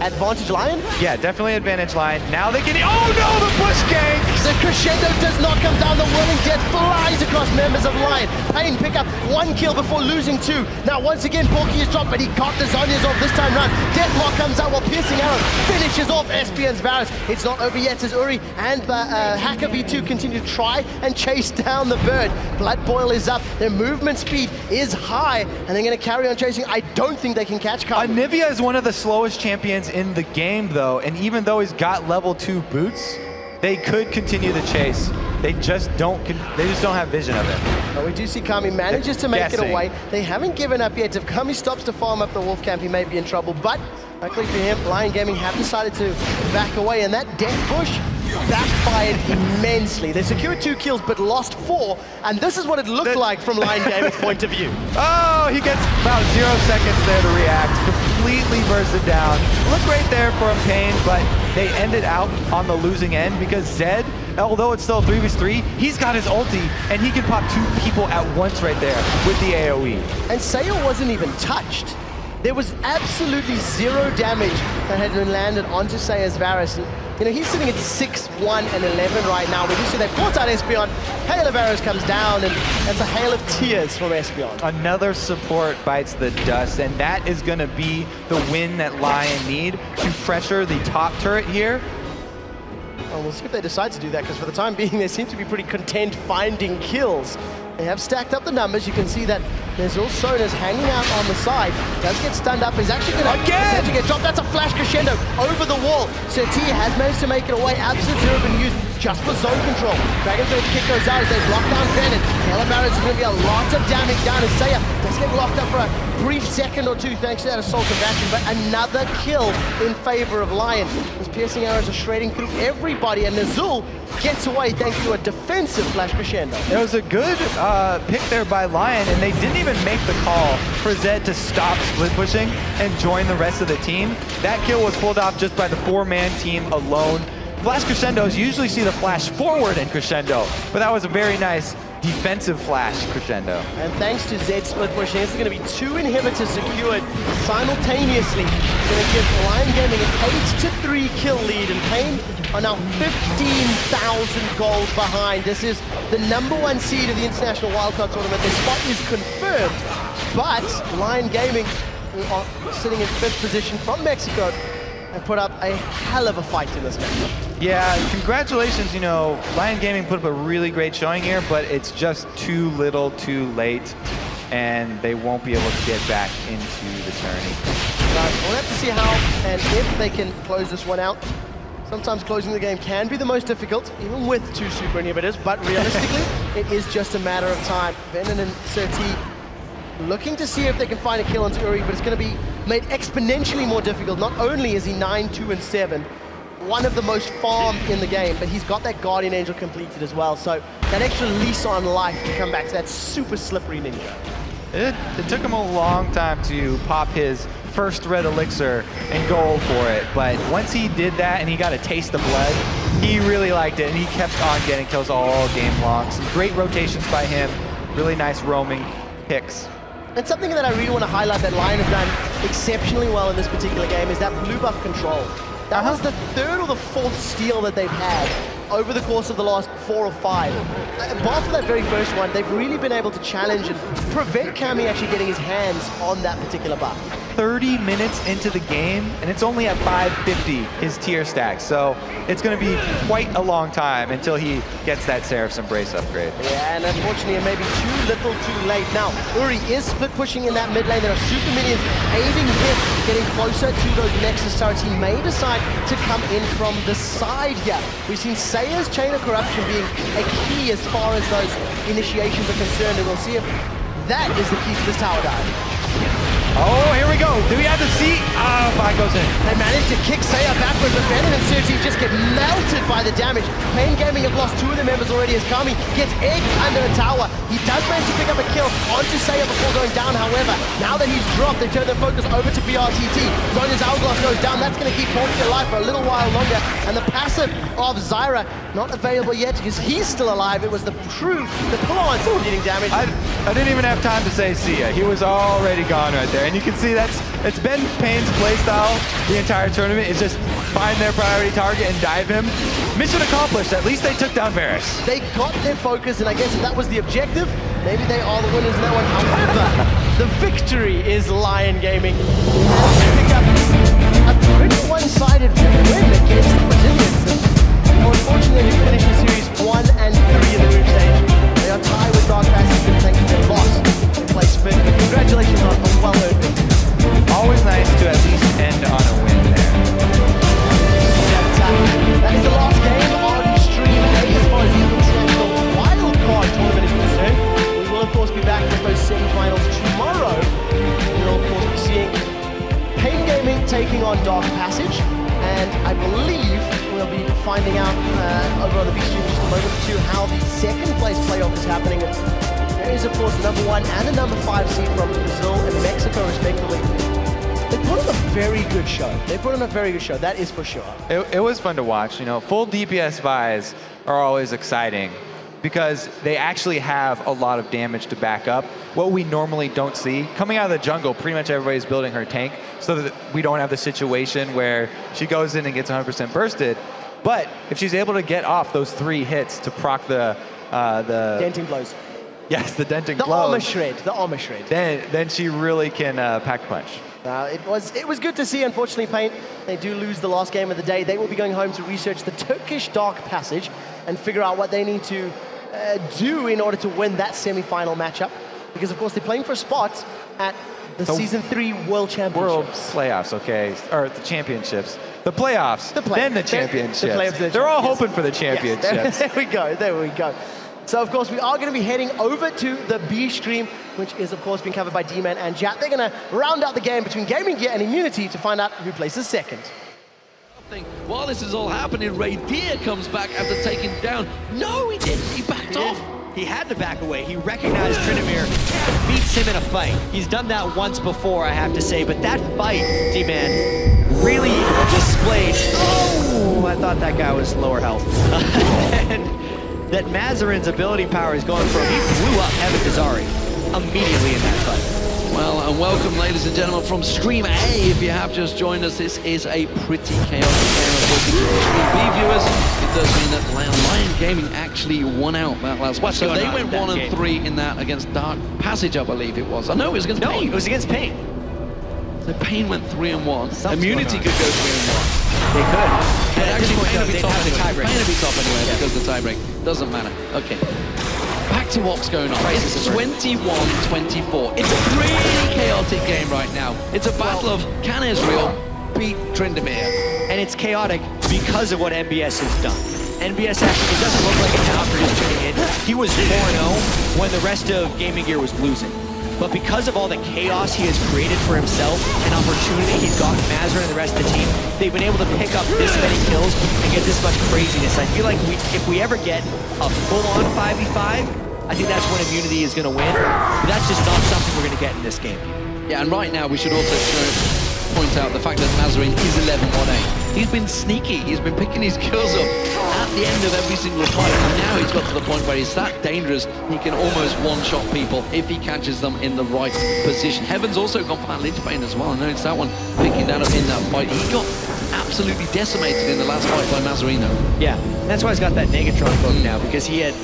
Speaker 1: Advantage Lion?
Speaker 2: Yeah, definitely advantage Lion. Now they can... Oh no, the push gank!
Speaker 1: The Crescendo does not come down. The Whirling Death flies across members of Lion. Pain pick up 1 kill before losing 2. Now once again, Porky is dropped, but he got the Zhonya's off this time round. Deathmark comes out while Piercing Arrow finishes off SPN's Varus. It's not over yet as Uri and Hacker V2 continue to try and chase down the bird. Blood Boil is up. Their movement speed is high, and they're going to carry on chasing. I don't think they can catch Kami.
Speaker 2: Anivia is one of the slowest champions in the game, though, and even though he's got level 2 boots, they could continue the chase. They just don't have vision of it.
Speaker 1: But we do see Kami manages to make it away. They haven't given up yet. If Kami stops to farm up the wolf camp, he may be in trouble. But luckily for him, Lion Gaming have decided to back away, and that death push backfired immensely. They secured 2 kills but lost 4, and this is what it looked like from Lion Gaming's point of view.
Speaker 2: Oh, he gets about 0 seconds there to react. Completely bursted down. Looked great there for Pain, but they ended out on the losing end because Zed, although it's still 3v3, he's got his ulti, and he can pop 2 people at once right there with the AoE.
Speaker 1: And Saya wasn't even touched. There was absolutely 0 damage that had been landed onto Saya's Varus. You know, he's sitting at 6-1 and 11 right now. We do see they fought out Espion. Hail of Arrows comes down, and that's a hail of tears from Espion.
Speaker 2: Another support bites the dust, and that is going to be the win that Lion need to pressure the top turret here.
Speaker 1: Well, we'll see if they decide to do that, because for the time being, they seem to be pretty content finding kills. They have stacked up the numbers. You can see that there's also Sonas hanging out on the side. Does get stunned up. He's actually going to get dropped. That's a flash crescendo over the wall. Serti has managed to make it away. Absolute Zero been used just for zone control. Dragon's going to kick those out as they block down Venom. Hell Barrels is going to be a lot of damage down as Saya does get locked up for a brief second or two thanks to that assault conversion, but another kill in favor of Lion. His piercing arrows are shredding through everybody, and Nazul gets away thanks to a defensive flash crescendo.
Speaker 2: It was a good pick there by Lion, and they didn't even make the call for Zed to stop split pushing and join the rest of the team. That kill was pulled off just by the 4-man team alone. Flash crescendos usually see the flash forward in crescendo, but that was a very nice defensive flash crescendo.
Speaker 1: And thanks to Zed split pushing, this is going to be 2 inhibitors secured simultaneously. Going to give Lion Gaming an 8-3 kill lead, and Pain are now 15,000 gold behind. This is the #1 seed of the International Wildcard Tournament. Their spot is confirmed, but Lion Gaming, who are sitting in 5th position from Mexico, and put up a hell of a fight in this match.
Speaker 2: Yeah, congratulations, you know, Lion Gaming put up a really great showing here, but it's just too little too late, and they won't be able to get back into the tourney.
Speaker 1: We'll have to see how and if they can close this one out. Sometimes closing the game can be the most difficult, even with 2 super inhibitors, but realistically, it is just a matter of time. Venom and Serti looking to see if they can find a kill on Uri, but it's going to be made exponentially more difficult. Not only is he 9-2-7, one of the most farmed in the game, but he's got that Guardian Angel completed as well, so that extra lease on life to come back to that super slippery ninja.
Speaker 2: It took him a long time to pop his first red elixir and go for it, but once he did that and he got a taste of blood, he really liked it, and he kept on getting kills all game long. Some great rotations by him, really nice roaming picks.
Speaker 1: And something that I really want to highlight that Lion has done exceptionally well in this particular game is that blue buff control. That was the 3rd or the 4th steal that they've had over the course of the last 4 or 5. Bar for that very first one, they've really been able to challenge and prevent Kami actually getting his hands on that particular buff.
Speaker 2: 30 minutes into the game, and it's only at 550 his tier stack, so it's going to be quite a long time until he gets that Seraph's Embrace upgrade.
Speaker 1: Yeah, and unfortunately it may be too little too late. Now, Uri is split pushing in that mid lane. There are super minions aiding him, getting closer to those Nexus turrets. He may decide to come in from the side here. We've seen Saya's Chain of Corruption being a key as far as those initiations are concerned, and we'll see if that is the key to this tower dive.
Speaker 2: Oh, here we go. Do we have the seat? Fine goes in.
Speaker 1: They managed to kick Saya backwards, but Venom and Serti just get melted by the damage. Pain Gaming have lost 2 of their members already as Kami gets egged under the tower. He does manage to pick up a kill onto Saya before going down, however. Now that he's dropped, they turn their focus over to BRTT. Zonya's Hourglass goes down. That's going to keep Porky alive for a little while longer. And the passive of Zyra, not available yet because he's still alive. It was the pull-on needing damage.
Speaker 2: I didn't even have time to say see ya. He was already gone right there. And you can see it's been Pain's playstyle the entire tournament, is just find their priority target and dive him. Mission accomplished. At least they took down Varus.
Speaker 1: They got their focus, and I guess if that was the objective, maybe they are the winners in that one. However, the victory is Lion Gaming. They pick up a pretty one-sided win against the Brazilians. And unfortunately, they finished the series 1 and 3 in the group stage. They are tied with Dark Passage, and thanks to their loss in place fifth. Congratulations on a well-earned victory.
Speaker 2: Always nice to at least end on a win there.
Speaker 1: That is the last game on stream as far as the International Wildcard Tournament is concerned. We will, of course, be back with those semi-finals tomorrow. We'll, of course, be seeing Pain Gaming taking on Dark Passage, and I believe we'll be finding out over on the beach in just a moment or two how the 2nd place playoff is happening. There is, of course, the #1 and the #5 seed from Brazil and Mexico, respectively. They put on a very good show. They put on a very good show, that is for sure.
Speaker 2: It was fun to watch. You know, full DPS buys are always exciting. because they actually have a lot of damage to back up. What we normally don't see, coming out of the jungle, pretty much everybody's building her tank so that we don't have the situation where she goes in and gets 100% bursted. But if she's able to get off those 3 hits to proc the
Speaker 1: denting blows.
Speaker 2: Yes, the denting blows.
Speaker 1: The armor shred.
Speaker 2: Then she really can pack punch.
Speaker 1: It was good to see. Unfortunately, Paint, they do lose the last game of the day. They will be going home to research the Turkish Dark Passage and figure out what they need to do in order to win that semi-final matchup. Because, of course, they're playing for a spot at the Season 3 World Championships.
Speaker 2: World playoffs, okay. Or the championships. The playoffs, then the championships. They're all hoping for the championships.
Speaker 1: Yes, there we go. So, of course, we are going to be heading over to the B stream, which is, of course, being covered by D-Man and Jat. They're going to round out the game between Gaming Gear and Immunity to find out who places second.
Speaker 3: While this is all happening, Radier comes back after taking down. No, he didn't. He backed off.
Speaker 4: He had to back away. He recognized Tryndamere beats him in a fight. He's done that once before, I have to say, but that fight, D-Man, really displayed. Oh, I thought that guy was lower health. And that Mazarin's ability power is going from, he blew up Heaven Kazari immediately in that fight.
Speaker 3: Well, and welcome, ladies and gentlemen, from Stream A. If you have just joined us, this is a pretty chaotic game. Of course, Stream B viewers, it does mean that Lion Gaming actually won out that last one. So they went 1-3 in that against Dark Passage, I believe it was. I know it was against Pain.
Speaker 4: It was against Pain.
Speaker 3: So Pain went 3-1. Immunity could go 3-1.
Speaker 4: They could.
Speaker 3: But actually, Pain will be top
Speaker 4: anyway.
Speaker 3: Pain will be top anyway because of the tiebreak. Doesn't matter. Okay. Back to what's going on. It's 21-24. It's a really chaotic game right now. It's a battle of can Ezreal beat Tryndamere?
Speaker 4: And it's chaotic because of what MBS has done. MBS actually, it doesn't look like it now for just tuning in. He was 4-0 when the rest of Gaming Gear was losing. But because of all the chaos he has created for himself and opportunity he's gotten Mazarin and the rest of the team, they've been able to pick up this many kills and get this much craziness. I feel like if we ever get a full-on 5v5, I think that's when Immunity is going to win. But that's just not something we're going to get in this game.
Speaker 3: Yeah, and right now we should also point out the fact that Mazarin is 11-1-8. He's been sneaky. He's been picking his kills up at the end of every single fight. And now he's got to the point where he's that dangerous, he can almost one-shot people if he catches them in the right position. Heaven's also gone behind Lynch Bane as well. I noticed that one picking that up in that fight. He got absolutely decimated in the last fight by Mazarino.
Speaker 4: Yeah, that's why he's got that Negatron book now, because he had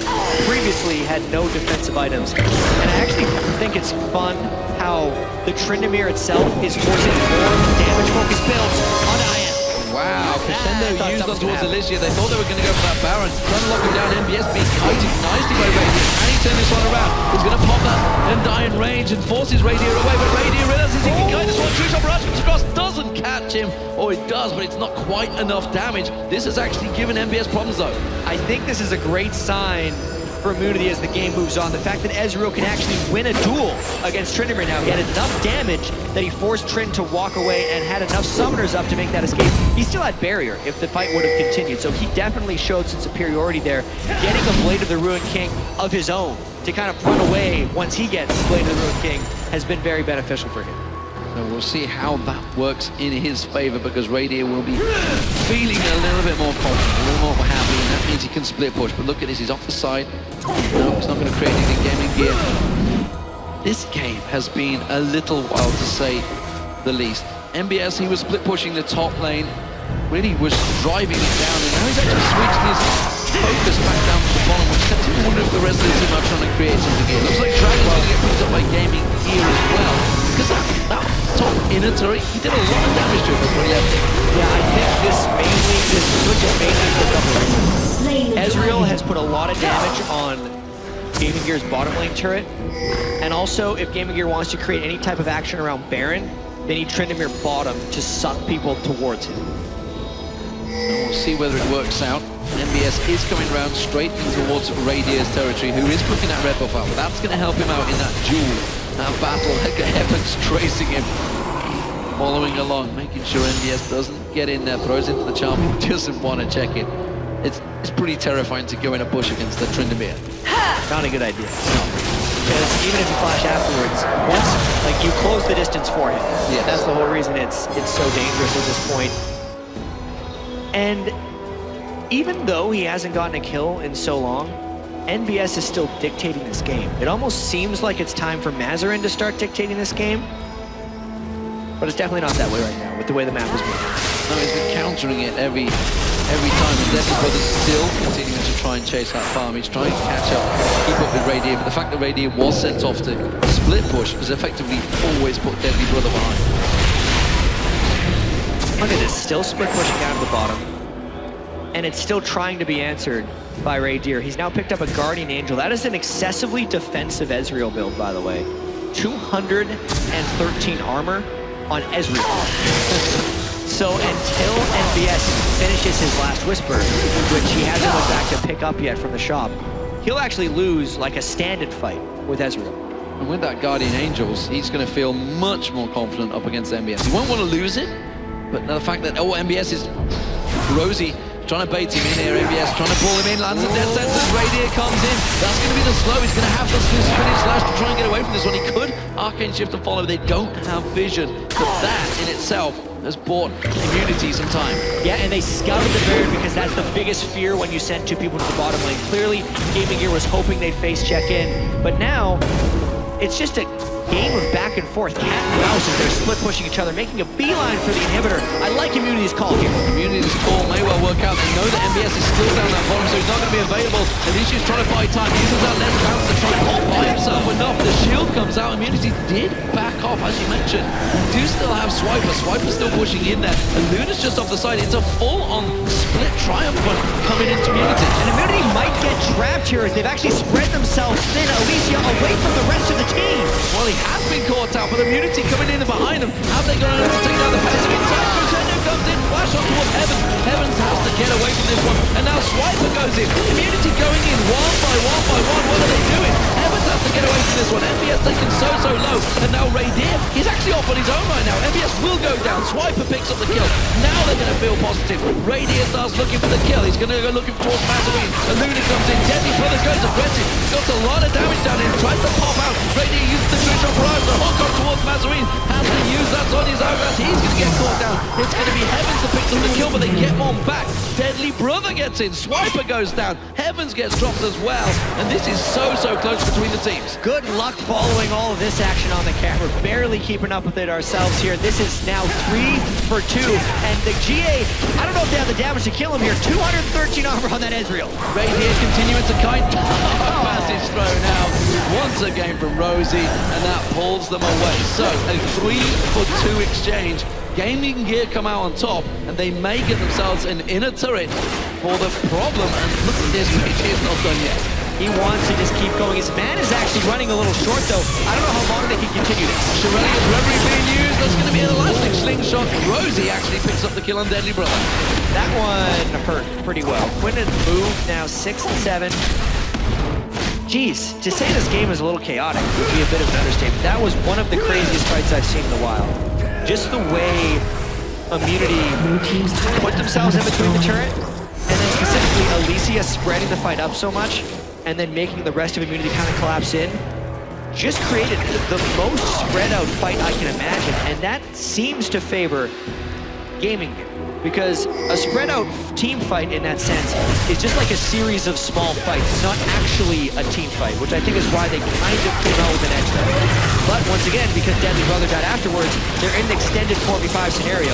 Speaker 4: previously had no defensive items. And I actually think it's fun how the Tryndamere itself is forcing more damage-focused builds on Ian.
Speaker 3: Wow, Crescendo used on towards Alicia. They thought they were going to go for that Baron. Trying to lock him down. MBS being kited nicely by Radier. Can he turn this one around? He's going to pop that and die in range and forces Radier away. But Radier realizes he can kite this one. True shot rush across doesn't catch him. Or it does, but it's not quite enough damage. This has actually given MBS problems though.
Speaker 4: I think this is a great sign for Immunity as the game moves on. The fact that Ezreal can actually win a duel against Tryndamere now. He had enough damage that he forced Trynd to walk away and had enough summoners up to make that escape. He still had barrier if the fight would have continued, so he definitely showed some superiority there. Getting a Blade of the Ruined King of his own to kind of run away once he gets Blade of the Ruined King has been very beneficial for him.
Speaker 3: So we'll see how that works in his favor, because Radier will be feeling a little bit more confident, a little more happy, and that means he can split push. But look at this, he's off the side. No, he's not going to create anything Gaming Gear. This game has been a little wild, to say the least. MBS, he was split pushing the top lane, really was driving it down, and now he's actually switched his focus back down to the bottom, which lets him wonder if the rest of the team are trying to create something here. Looks like Dragon's going to get picked up by Gaming Gear as well, because that top inner turret, he did a lot of damage to it before he left it.
Speaker 4: Yeah, I think this switch is mainly for a couple of reasons. Ezreal has put a lot of damage on Gaming Gear's bottom lane turret, and also if Gaming Gear wants to create any type of action around Baron, they need Tryndamere bottom to suck people towards him.
Speaker 3: So we'll see whether it works out. MBS is coming around straight in towards Radier's territory, who is putting that red buff out. That's going to help him out in that duel, that battle. Heaven's tracing him, following along, making sure MBS doesn't get in there, throws into the charm, doesn't want to check it. It's pretty terrifying to go in a bush against the Tryndamere.
Speaker 4: Not a good idea. No. Because even if you flash afterwards, once like you close the distance for him.
Speaker 3: Yeah,
Speaker 4: that's the whole reason it's so dangerous at this point. And even though he hasn't gotten a kill in so long, NBS is still dictating this game. It almost seems like it's time for Mazarin to start dictating this game, but it's definitely not that way right now with the way the map is moving.
Speaker 3: No, he's been countering it every time. And Deadly Brother's still continuing to try and chase that farm. He's trying to catch up, keep up with Radier, but the fact that Radier was sent off to split push has effectively always put Deadly Brother behind.
Speaker 4: Look at this, still split pushing down to the bottom. And it's still trying to be answered by Radier. He's now picked up a Guardian Angel. That is an excessively defensive Ezreal build, by the way. 213 armor on Ezreal. So until NBS finishes his last Whisper, which he hasn't went back to pick up yet from the shop, he'll actually lose like a stand-and fight with Ezreal.
Speaker 3: And with that Guardian Angels, he's going to feel much more confident up against MBS. He won't want to lose it, but the fact that, MBS is Rosie trying to bait him in here, MBS trying to pull him in, lands a dead sentence, Radier comes in, that's going to be the slow, he's going to have to finish Slash to try and get away from this one. He could Arcane Shift and follow, they don't have vision, but that in itself has bought Immunity some time.
Speaker 4: Yeah, and they scouted the Baron because that's the biggest fear when you send two people to the bottom lane. Clearly, Gaming Gear was hoping they'd face check in, but now it's just a game of back and forth, cat and mouse as they're split pushing each other, making a beeline for the inhibitor. I like Immunity's call here.
Speaker 3: Immunity's call may well work out. They know that MBS is still down that bottom, so he's not going to be available. At least he's trying to buy time. He uses that left bounce to try and hold by himself enough. The shield comes out. Immunity did back off, as you mentioned. We do still have Swiper. Swiper's still pushing in there. And Luna's just off the side. It's a full-on split triumph one coming into Immunity.
Speaker 4: And Immunity might get trapped here as they've actually spread themselves thin. Alicia away from the rest of the team.
Speaker 3: Well, he has been caught out, but Immunity coming in behind them. Have they gone over to take down the passive inside? Crescendo comes in, flash on towards Heavens. Heavens has to get away from this one, and now Swiper goes in. Immunity going in one by one by one. What are they doing? Heavens has to get away from this one. MBS taken so low, and now Radier, he's actually off on his own right now. MBS will go down. Swiper picks up the kill. Now they're going to feel positive. Radier starts looking for the kill. He's going to go looking towards Mazarin. Luna comes in. Deadly Brother goes aggressive. Got a lot of damage down here. Tries to pop out. Radier uses the tree shot rise. The hook up towards Mazarin. Has to use that on his own as he's going to get caught down. It's going to be Heavens that picks up the kill, but they get one back. Deadly Brother gets in. Swiper goes down. Heavens gets dropped as well. And this is so close between the teams.
Speaker 4: Good luck following all of this action on the camera. Barely keeping up with it ourselves here. This is now 3 for 2. And the GA, I don't know if they have the damage to kill him here. 213 armor on that Ezreal.
Speaker 3: Radier continuing to kite. Massive throw now. Once again from Rosie, and that pulls them away. So a 3 for 2 exchange. Gaming Gear come out on top, and they may get themselves an inner turret for the problem. And look at this, Radier's not done yet.
Speaker 4: He wants to just keep going. His man is actually running a little short, though. I don't know how long they can continue this.
Speaker 3: Shirelia's Reverie being used. That's going to be an elastic slingshot. Rosie actually picks up the kill on Deadly Brother.
Speaker 4: That one hurt pretty well. Quinn has moved now 6 and 7. Geez, to say this game is a little chaotic would be a bit of an understatement. That was one of the craziest fights I've seen in a while. Just the way Immunity put themselves in between the turret, and then specifically Alicia spreading the fight up so much, and then making the rest of Immunity kind of collapse in, just created the most spread out fight I can imagine, and that seems to favor Gaming Gear. Because a spread out team fight in that sense is just like a series of small fights, not actually a team fight, which I think is why they kind of came out with an edge there. But once again, because Deadly Brother died afterwards, they're in an extended 4v5 scenario.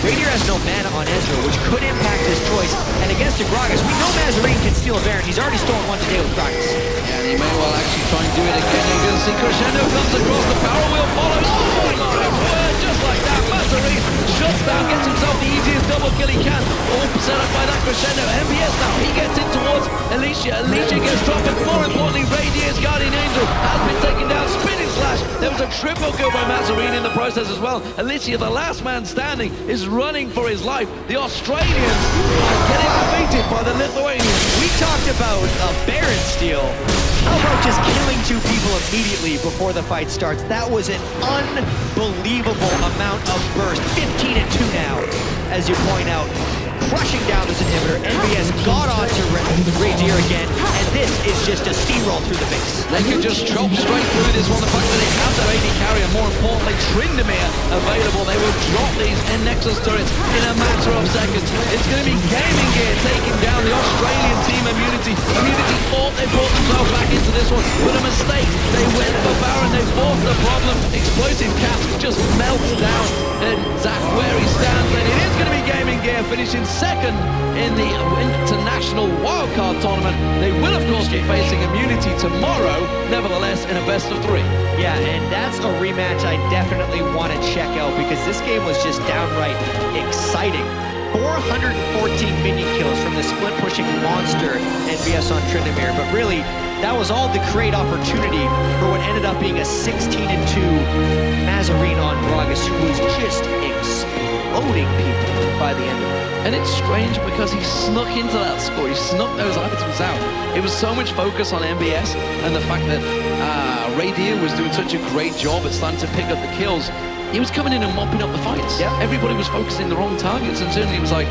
Speaker 4: Radier has no mana on Ezreal, which could impact his choice. And against Gragas, we know Mazarin can steal a Baron. He's already stolen one today with Gragas.
Speaker 3: Yeah, and he may well actually try and do it again. You're going to see Crescendo comes across, the power wheel follows. Oh my word, just like that, Mazarin shuts down, gets himself the easiest double kill he can. All set up by that Crescendo. MBS now, he gets in towards Alicia. Alicia gets dropped, but more importantly, Radier's Guardian Angel has been taken down. Spinning slash. There was a triple kill by Mazarin in the process as well. Alicia, the last man standing, is running for his life. The Australians are getting defeated by the Lithuanians.
Speaker 4: We talked about a Baron steal. How about just killing 2 people immediately before the fight starts? That was an unbelievable amount of burst. 15 and 2 now, as you point out. Crushing down this inhibitor. NBS got onto Radier again, and this is just a steamroll through the base.
Speaker 3: They could just chop straight through this one. The fact that they have the AD carrier, more importantly, Tryndamere available, they will drop these Nexus turrets in a matter of seconds. It's going to be Gaming Gear taking down the Australian team Immunity. Immunity. Immunity thought they brought themselves back into this one, but a mistake. They went for Baron, they forced the problem. Explosive Caps just melts down, and Zach where he stands, and it is going to be Gaming Gear finishing second in the international wildcard tournament. They will, of course, be facing Immunity tomorrow, nevertheless, in a best-of-3.
Speaker 4: Yeah, and that's a rematch I definitely want to check out because this game was just downright exciting. 414 minion kills from the split-pushing monster NBS on Tryndamere, but really, that was all to create opportunity for what ended up being a 16-2 Mazarine on Gragas, who was just exploding people by the end of it.
Speaker 3: And it's strange because he snuck into that score. He snuck those items out. It was so much focus on MBS and the fact that Radier was doing such a great job at starting to pick up the kills. He was coming in and mopping up the fights.
Speaker 4: Yeah.
Speaker 3: Everybody was focusing the wrong targets, and suddenly he was like,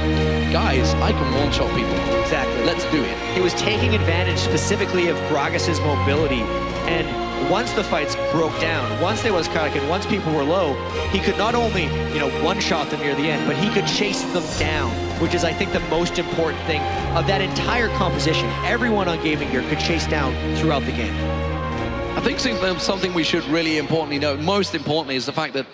Speaker 3: guys, I can one-shot people.
Speaker 4: Exactly.
Speaker 3: Let's do it.
Speaker 4: He was taking advantage specifically of Gragas' mobility, and once the fights broke down, once there was Karnak, and once people were low, he could not only, one-shot them near the end, but he could chase them down, which is, I think, the most important thing of that entire composition. Everyone on Gaming Gear could chase down throughout the game.
Speaker 3: I think something we should really importantly note, most importantly, is the fact that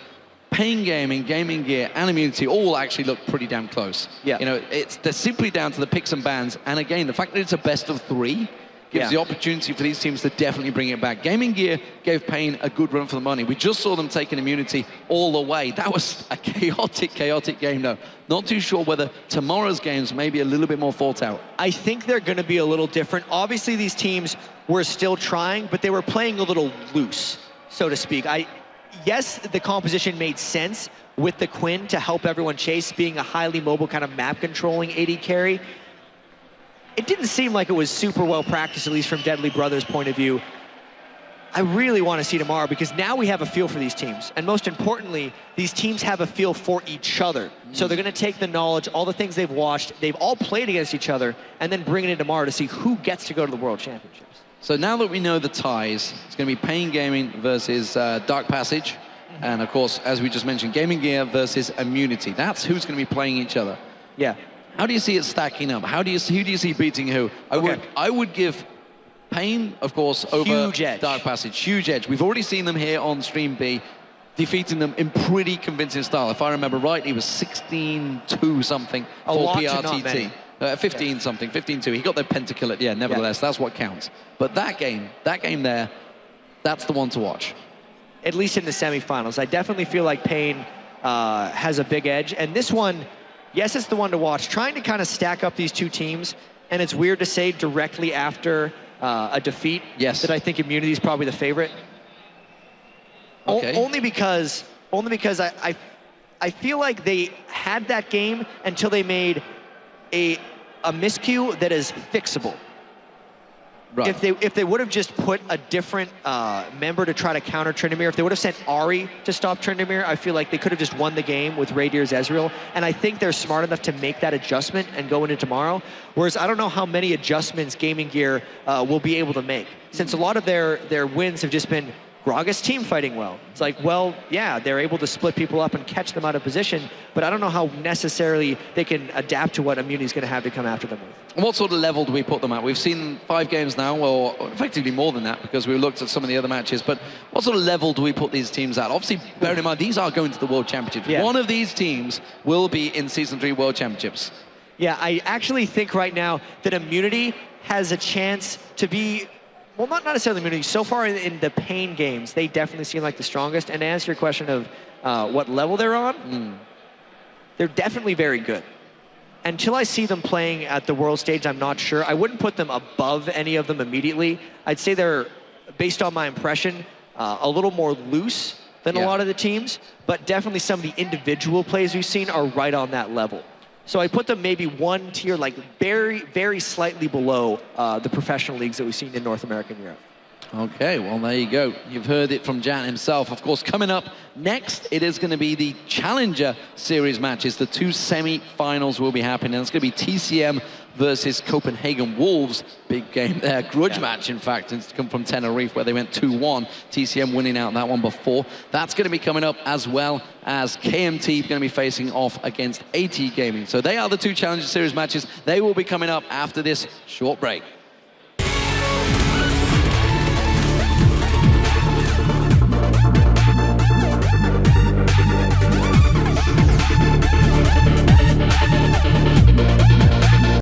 Speaker 3: Pain Gaming, Gaming Gear, and Immunity all actually look pretty damn close.
Speaker 4: Yeah.
Speaker 3: They're simply down to the picks and bans, and again, the fact that it's a best-of-3 gives the opportunity for these teams to definitely bring it back. Gaming Gear gave Pain a good run for the money. We just saw them taking Immunity all the way. That was a chaotic game, though. Not too sure whether tomorrow's games may be a little bit more thought out.
Speaker 4: I think they're going to be a little different. Obviously, these teams were still trying, but they were playing a little loose, so to speak. Yes, the composition made sense with the Quinn to help everyone chase, being a highly mobile kind of map-controlling AD carry. It didn't seem like it was super well practiced, at least from Deadly Brothers' point of view. I really want to see tomorrow because now we have a feel for these teams. And most importantly, these teams have a feel for each other. So they're going to take the knowledge, all the things they've watched, they've all played against each other, and then bring it in tomorrow to see who gets to go to the World Championships.
Speaker 3: So now that we know the ties, it's going to be Pain Gaming versus Dark Passage. And of course, as we just mentioned, Gaming Gear versus Immunity. That's who's going to be playing each other.
Speaker 4: Yeah.
Speaker 3: How do you see it stacking up? Who do you see beating who? I would give Pain, of course, over
Speaker 4: Huge edge.
Speaker 3: Dark Passage. Huge edge. We've already seen them here on Stream B, defeating them in pretty convincing style. If I remember right, he was 16-2 something for PRTT. 15 something, 15-2. He got the pentakill at the end. Nevertheless, that's what counts. But that game there, that's the one to watch.
Speaker 4: At least in the semifinals. I definitely feel like Pain has a big edge. And this one, yes, it's the one to watch. Trying to kind of stack up these two teams, and it's weird to say directly after a defeat that I think Immunity is probably the favorite.
Speaker 3: Okay.
Speaker 4: Only because I feel like they had that game until they made a miscue that is fixable.
Speaker 3: Right.
Speaker 4: If they would have just put a different member to try to counter Tryndamere, if they would have sent Ari to stop Tryndamere, I feel like they could have just won the game with Radier's Ezreal. And I think they're smart enough to make that adjustment and go into tomorrow. Whereas I don't know how many adjustments Gaming Gear will be able to make, since a lot of their wins have just been Gragas team fighting well. It's like, well, yeah, they're able to split people up and catch them out of position, but I don't know how necessarily they can adapt to what Immunity's going to have to come after them with.
Speaker 3: And what sort of level do we put them at? We've seen 5 games now, or effectively more than that, because we looked at some of the other matches, but what sort of level do we put these teams at? Obviously, bearing in mind, these are going to the World Championships.
Speaker 4: Yeah.
Speaker 3: One of these teams will be in Season 3 World Championships.
Speaker 4: Yeah, I actually think right now that Immunity has a chance to be, well, not necessarily Immunity. So far in the Pain games, they definitely seem like the strongest. And to answer your question of what level they're on, they're definitely very good. Until I see them playing at the world stage, I'm not sure. I wouldn't put them above any of them immediately. I'd say they're, based on my impression, a little more loose than a lot of the teams, but definitely some of the individual plays we've seen are right on that level. So I put them maybe one tier, like very, very slightly below the professional leagues that we've seen in North America and Europe.
Speaker 3: Okay, well, there you go. You've heard it from Jan himself. Of course, coming up next, it is going to be the Challenger Series matches. The 2 semi-finals will be happening. It's going to be TCM versus Copenhagen Wolves. Big game there. Grudge match, in fact. It's come from Tenerife, where they went 2-1. TCM winning out that one before. That's going to be coming up, as well as KMT going to be facing off against AT Gaming. So they are the 2 Challenger Series matches. They will be coming up after this short break.